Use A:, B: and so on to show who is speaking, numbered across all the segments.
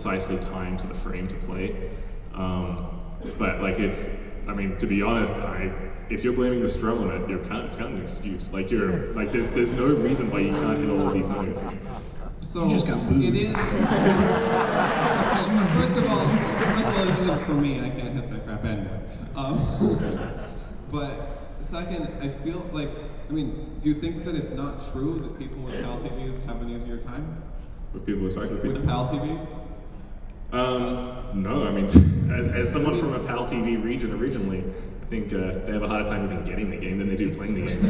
A: precisely timed to the frame to play. But like to be honest, if you're blaming the strum on it, it's kind of an excuse. Like there's no reason why you can't hit all of these notes.
B: So you just got booed. It is. First of all, this isn't for me. I can't hit that crap anyway. But second, I feel like, do you think that it's not true that people with PAL TVs have an easier time?
A: With people with
B: PAL TVs?
A: No, as someone from a PAL TV region originally, I think they have a harder time even getting the game than they do playing the game.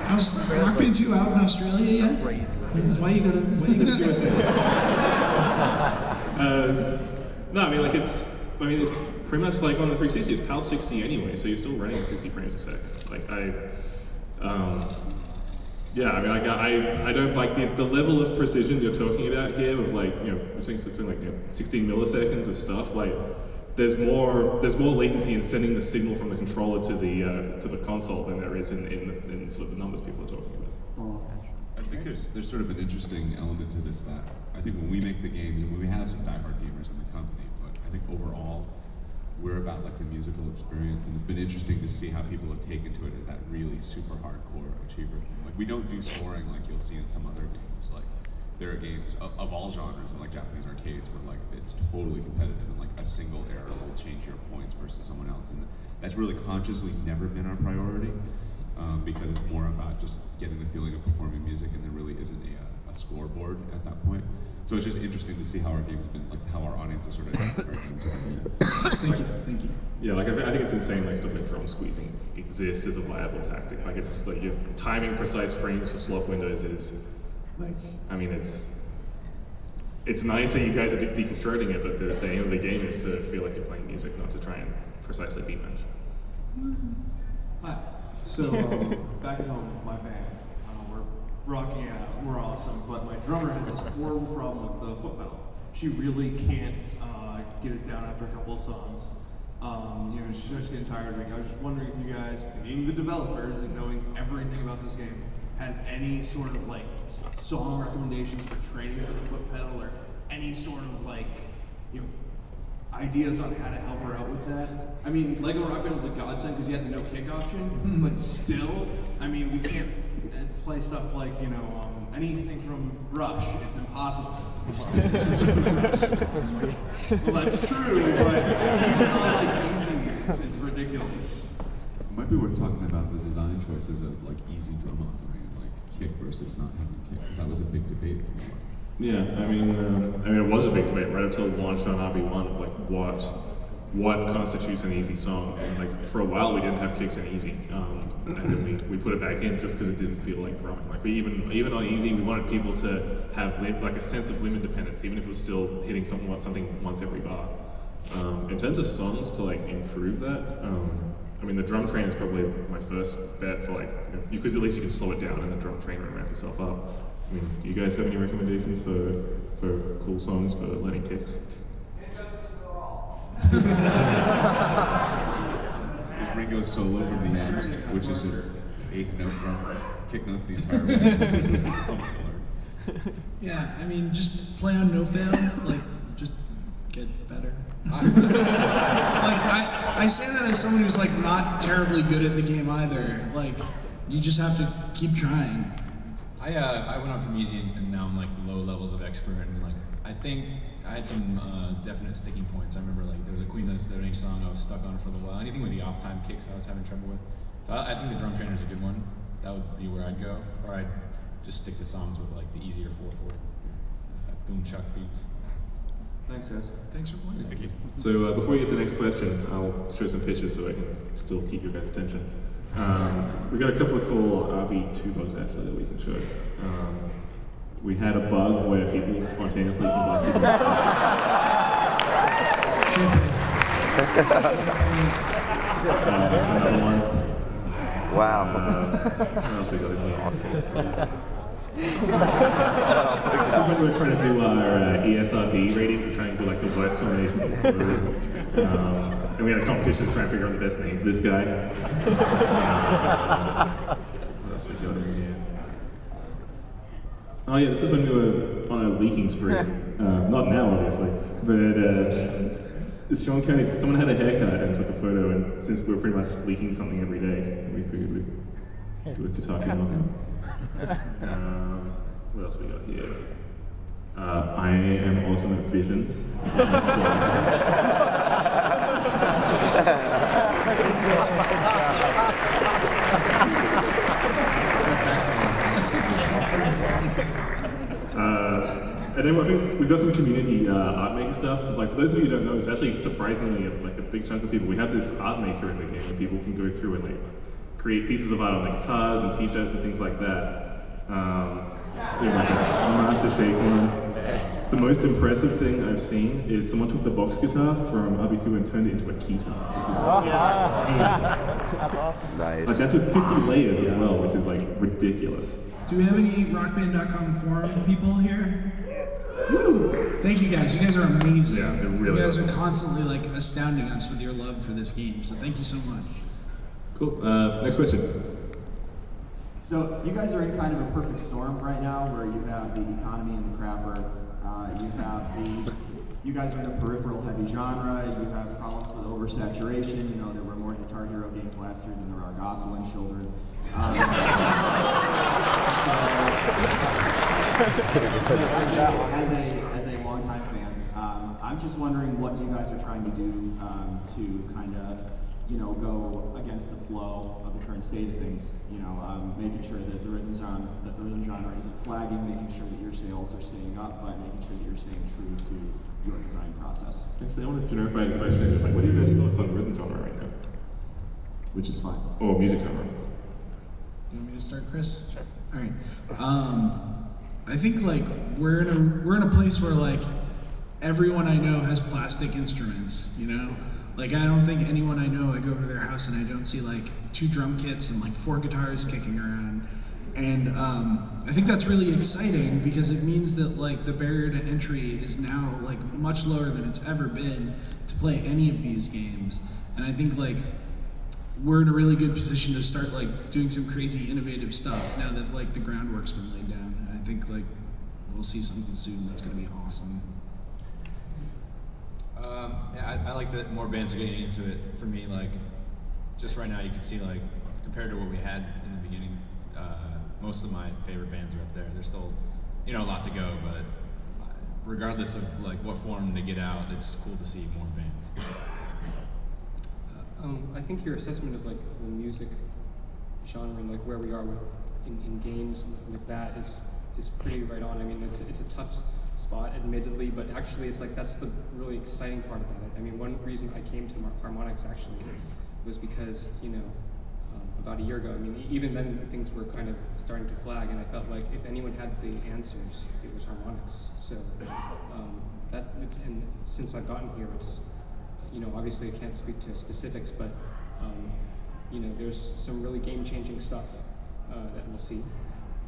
C: How's Rock Band 2 out in Australia yet?
A: Why you gotta do it there? No, it's pretty much like on the 360, it's PAL 60 anyway, so you're still running at 60 frames a second. I don't like the level of precision you're talking about here of between 16 milliseconds of stuff. There's more latency in sending the signal from the controller to the console than there is in sort of the numbers people are talking about.
D: I think there's sort of an interesting element to this that I think when we make the games, and we have some diehard gamers in the company, but I think overall we're about the musical experience, and it's been interesting to see how people have taken to it as that really super hardcore achiever thing. We don't do scoring like you'll see in some other games. There are games of all genres in Japanese arcades where it's totally competitive and a single error will change your points versus someone else, and that's really consciously never been our priority because it's more about just getting the feeling of performing music, and there really isn't a scoreboard at that point. So it's just interesting to see how our game's been, how our audience has sort of our games
C: Thank you.
A: Yeah, I think it's insane, stuff like drum squeezing exists as a viable tactic. You're timing precise frames for swap windows is it's nice that you guys are deconstructing it, but the aim of the game is to feel like you're playing music, not to try and precisely beat match.
E: Hi. So back at home, my band, we're rocking out, we're awesome, but my drummer has this horrible problem with the foot pedal. She really can't get it down after a couple of songs. She's just getting tired of it. I was just wondering if you guys, being the developers and knowing everything about this game, had any sort of song recommendations for training for the foot pedal, or any sort of ideas on how to help her out with that. Lego Rock Band was a godsend because you had the no kick option, but still, we can't play stuff like, anything from Rush. It's impossible. Well, that's true, but even on easy games, it's ridiculous.
D: It might be worth talking about the design choices of easy drum authoring and kick versus not having kick, because that was a big debate for me.
A: Yeah, it was a big debate right up till it launched on RB1 of what constitutes an easy song, and for a while we didn't have kicks in easy, and then we put it back in just because it didn't feel like drumming. We even on easy we wanted people to have a sense of limb independence, even if it was still hitting something once every bar. In terms of songs to improve that, the drum train is probably my first bet for because at least you can slow it down in the drum train and ramp yourself up. Do you guys have any recommendations for cool songs for learning kicks?
D: There's Ringo's solo from the end, which is just eighth note drum, kick notes the entire way.
C: Yeah, just play on no fail, just get better. I say that as someone who's not terribly good at the game either. You just have to keep trying.
F: I went on from easy and now I'm low levels of expert, and I think I had some definite sticking points. I remember there was a Queen of the Stone Age song I was stuck on for a little while. Anything with the off time kicks I was having trouble with. So I think the drum trainer is a good one. That would be where I'd go, or I'd just stick to songs with the easier 4/4 boom chuck beats.
E: Thanks, guys.
C: Thanks for playing.
A: Thank you. So before we get to the next question, I'll show some pictures so I can still keep your guys' attention. We've got a couple of cool RB2 bugs actually that we can show. We had a bug where people spontaneously combusted. Another one.
G: Wow.
A: What else we got in here? Awesome. When we were trying to do our ESRB ratings and trying to do the voice combinations of words. And we had a competition to try and figure out the best name for this guy. What else we got in here? Oh yeah, this is when we were on a leaking spree. Not now, obviously, but Sean Koenig, someone had a haircut and took a photo, and since we're pretty much leaking something every day, we figured we'd do a Kotaku knockout. What else we got here? I am awesome at visions. And then I think we've got some community art maker stuff. Like for those of you who don't know, it's actually surprisingly like a big chunk of people. We have this art maker in the game where people can go through and like create pieces of art on like guitars and t-shirts and things like that. You know, like a master shake one. The most impressive thing I've seen is someone took the box guitar from RB2 and turned it into a keytar, which is
G: That's awesome. Nice.
A: like that's with 50 layers as well, which is like ridiculous.
C: Do we have any rockband.com forum people here? Woo! Thank you guys. You guys are amazing.
A: Yeah, they're really
C: You guys
A: awesome.
C: are constantly like astounding us with your love for this game. So thank you so much.
A: Cool. Next question.
H: So you guys are in kind of a perfect storm right now, where you have the economy and the crapper. You guys are in a peripheral heavy genre. You have problems with oversaturation. You know, there were more Guitar Hero games last year than there are Gosselin children. As a longtime fan, I'm just wondering what you guys are trying to do to kind of, you know, go against the flow of the current state of things. You know, making sure that the rhythm genre isn't flagging, making sure that your sales are staying up, but making sure that you're staying true to your design process.
A: Actually, I wanted to clarify the question. It was like, what are your guys' thoughts on rhythm genre right now?
H: Which is fine.
A: Oh, music genre.
C: You want me to start, Chris? Sure. All right. I think like we're in a place where like everyone I know has plastic instruments. You know, like I don't think anyone I know, I go over to their house and I don't see like 2 drum kits and like 4 guitars kicking around. And I think that's really exciting because it means that like the barrier to entry is now like much lower than it's ever been to play any of these games. And I think like we're in a really good position to start like doing some crazy innovative stuff now that like the groundwork's been laid down. And I think like we'll see something soon that's gonna be awesome.
F: Yeah, I like that more bands are getting into it. For me, like, just right now you can see, like, compared to what we had in the beginning, most of my favorite bands are up there. There's still, you know, a lot to go, but regardless of, like, what form they get out, it's cool to see more bands.
I: I think your assessment of, like, the music genre and, like, where we are with in games with that is pretty right on. I mean, it's a tough spot, admittedly, but actually it's like that's the really exciting part about it. I mean, one reason I came to Harmonix actually was because, you know, about a year ago, I mean, even then things were kind of starting to flag, and I felt like if anyone had the answers, it was Harmonix. So and since I've gotten here, it's, you know, obviously I can't speak to specifics, but you know, there's some really game-changing stuff that we'll see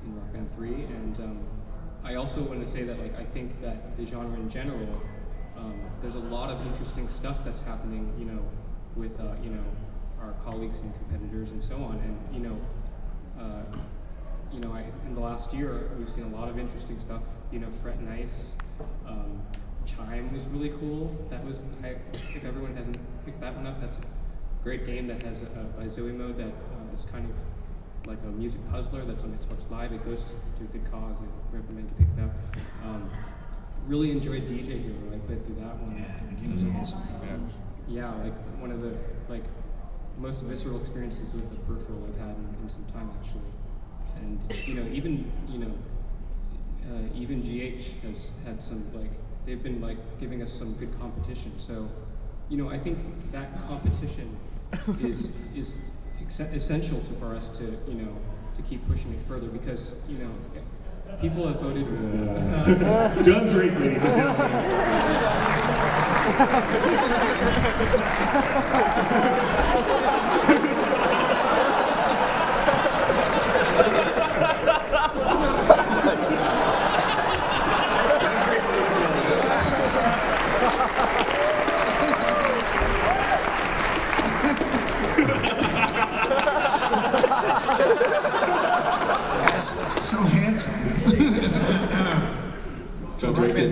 I: in Rock Band 3, and I also want to say that, like, I think that the genre in general, there's a lot of interesting stuff that's happening, you know, with you know, our colleagues and competitors and so on, and you know, in the last year we've seen a lot of interesting stuff. You know, Fret and Ice, Chime was really cool. That was, if everyone hasn't picked that one up, that's a great game that has by Zoe Mode that is kind of like a music puzzler that's on Xbox Live. It goes to a good cause. I recommend you pick it up. Really enjoyed DJ Hero. I played through that one.
C: Yeah, the game was awesome.
I: Yeah, like one of the most visceral experiences with the peripheral I've had in some time actually. And you know, even GH has had some, like, they've been like giving us some good competition. So, you know, I think that competition is essential for us to, you know, to keep pushing it further, because, you know, people have voted.
A: John Drake, ladies and gentlemen.